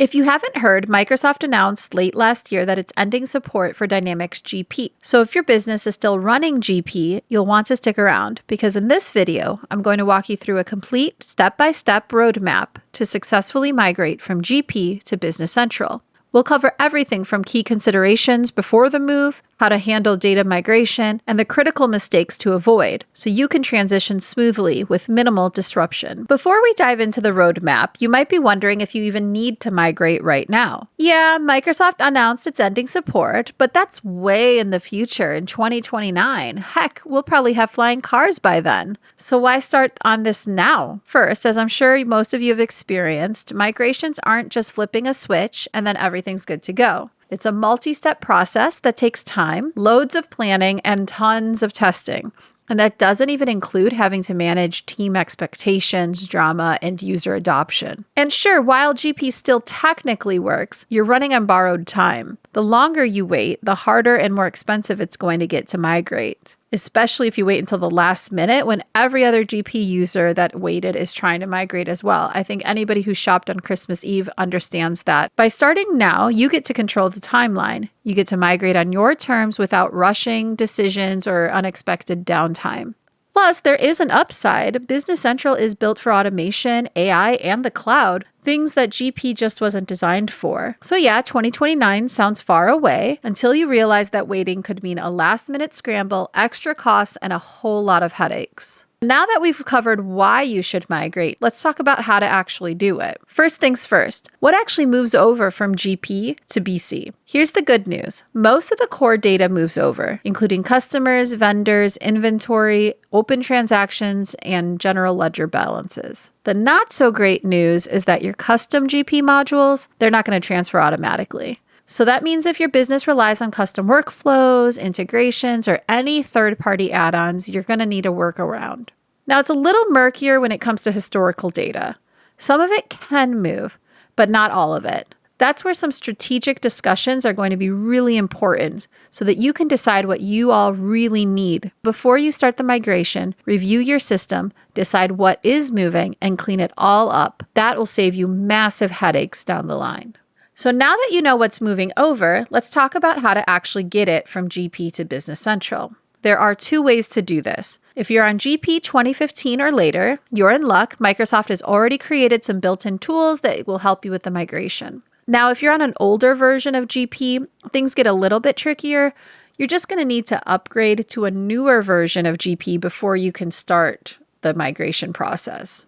If you haven't heard, Microsoft announced late last year that it's ending support for Dynamics GP. So if your business is still running GP, you'll want to stick around because in this video, I'm going to walk you through a complete step-by-step roadmap to successfully migrate from GP to Business Central. We'll cover everything from key considerations before the move, how to handle data migration, and the critical mistakes to avoid, so you can transition smoothly with minimal disruption. Before we dive into the roadmap, you might be wondering if you even need to migrate right now. Yeah, Microsoft announced it's ending support, but that's way in the future in 2029. Heck, we'll probably have flying cars by then. So why start on this now? First, as I'm sure most of you have experienced, migrations aren't just flipping a switch and then everything's good to go. It's a multi-step process that takes time, loads of planning, and tons of testing. And that doesn't even include having to manage team expectations, drama, and user adoption. And sure, while GP still technically works, you're running on borrowed time. The longer you wait, the harder and more expensive it's going to get to migrate, especially if you wait until the last minute when every other GP user that waited is trying to migrate as well. I think anybody who shopped on Christmas Eve understands that. By starting now, you get to control the timeline. You get to migrate on your terms without rushing decisions or unexpected downtime. Plus, there is an upside. Business Central is built for automation, AI, and the cloud, things that GP just wasn't designed for. So yeah, 2029 sounds far away until you realize that waiting could mean a last-minute scramble, extra costs, and a whole lot of headaches. Now that we've covered why you should migrate, let's talk about how to actually do it. First things first, what actually moves over from GP to BC? Here's the good news. Most of the core data moves over, including customers, vendors, inventory, open transactions, and general ledger balances. The not so great news is that your custom GP modules, they're not going to transfer automatically. So that means if your business relies on custom workflows, integrations, or any third-party add-ons, you're going to need a workaround. Now, it's a little murkier when it comes to historical data. Some of it can move, but not all of it. That's where some strategic discussions are going to be really important so that you can decide what you all really need. Before you start the migration, review your system, decide what is moving, and clean it all up. That will save you massive headaches down the line. So now that you know what's moving over, let's talk about how to actually get it from GP to Business Central. There are two ways to do this. If you're on GP 2015 or later, you're in luck. Microsoft has already created some built-in tools that will help you with the migration. Now, if you're on an older version of GP, things get a little bit trickier. You're just going to need to upgrade to a newer version of GP before you can start the migration process.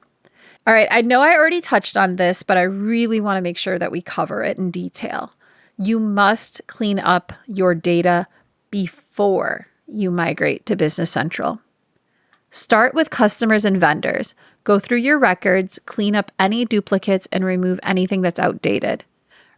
All right, I know I already touched on this, but I really want to make sure that we cover it in detail. You must clean up your data before you migrate to Business Central. Start with customers and vendors. Go through your records, clean up any duplicates, and remove anything that's outdated.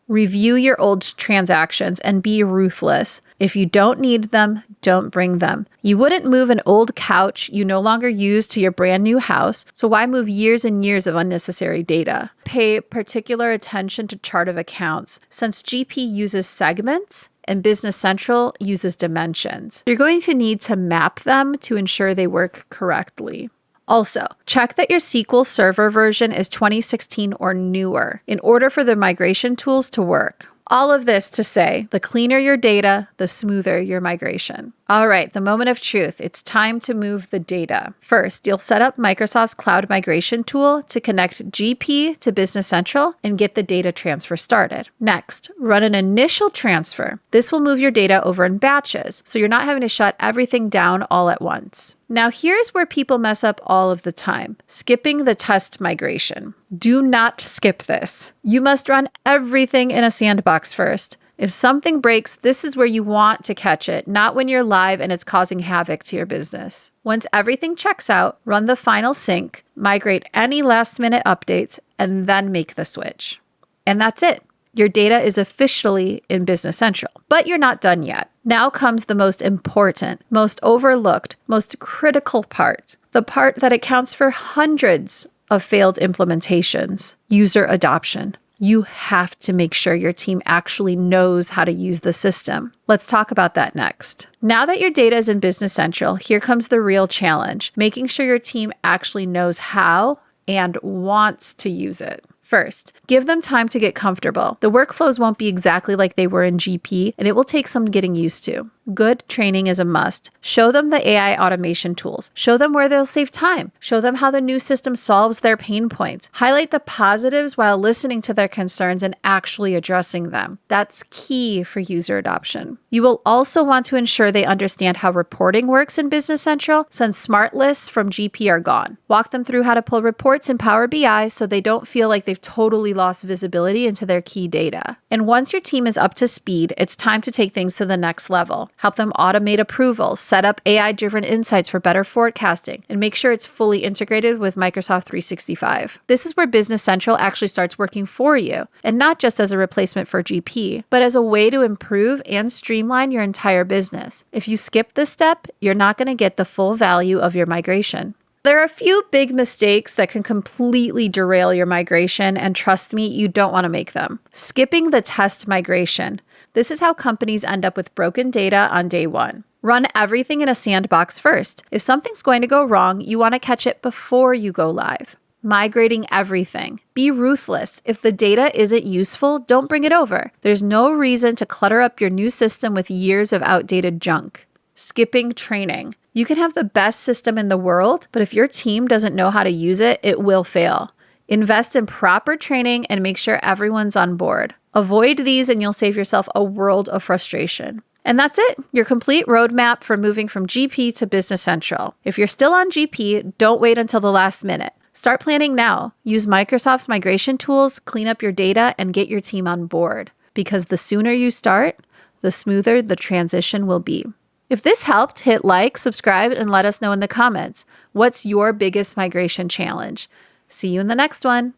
Review your old transactions and be ruthless. If you don't need them, don't bring them. You wouldn't move an old couch you no longer use to your brand new house, so why move years and years of unnecessary data? Pay particular attention to chart of accounts, since GP uses segments and Business Central uses dimensions. You're going to need to map them to ensure they work correctly. Also, check that your SQL Server version is 2016 or newer in order for the migration tools to work. All of this to say, the cleaner your data, the smoother your migration. All right, the moment of truth. It's time to move the data. First, you'll set up Microsoft's Cloud Migration tool to connect GP to Business Central and get the data transfer started. Next, run an initial transfer. This will move your data over in batches, so you're not having to shut everything down all at once. Now, here's where people mess up all of the time, skipping the test migration. Do not skip this. You must run everything in a sandbox first. If something breaks, this is where you want to catch it, not when you're live and it's causing havoc to your business. Once everything checks out, run the final sync, migrate any last-minute updates, and then make the switch. And that's it. Your data is officially in Business Central. But you're not done yet. Now comes the most important, most overlooked, most critical part. The part that accounts for hundreds of failed implementations, user adoption. You have to make sure your team actually knows how to use the system. Let's talk about that next. Now that your data is in Business Central, here comes the real challenge, making sure your team actually knows how and wants to use it. First, give them time to get comfortable. The workflows won't be exactly like they were in GP, and it will take some getting used to. Good training is a must. Show them the AI automation tools. Show them where they'll save time. Show them how the new system solves their pain points. Highlight the positives while listening to their concerns and actually addressing them. That's key for user adoption. You will also want to ensure they understand how reporting works in Business Central, since smart lists from GP are gone. Walk them through how to pull reports in Power BI so they don't feel like they've totally lost visibility into their key data. And once your team is up to speed, it's time to take things to the next level. Help them automate approvals, set up AI-driven insights for better forecasting, and make sure it's fully integrated with Microsoft 365. This is where Business Central actually starts working for you, and not just as a replacement for GP, but as a way to improve and streamline your entire business. If you skip this step, you're not going to get the full value of your migration. There are a few big mistakes that can completely derail your migration, and trust me, you don't want to make them. Skipping the test migration. This is how companies end up with broken data on day one. Run everything in a sandbox first. If something's going to go wrong, you want to catch it before you go live. Migrating everything. Be ruthless. If the data isn't useful, don't bring it over. There's no reason to clutter up your new system with years of outdated junk. Skipping training. You can have the best system in the world, but if your team doesn't know how to use it, it will fail. Invest in proper training and make sure everyone's on board. Avoid these and you'll save yourself a world of frustration. And that's it, your complete roadmap for moving from GP to Business Central. If you're still on GP, don't wait until the last minute. Start planning now. Use Microsoft's migration tools, clean up your data, and get your team on board. Because the sooner you start, the smoother the transition will be. If this helped, hit like, subscribe, and let us know in the comments. What's your biggest migration challenge? See you in the next one.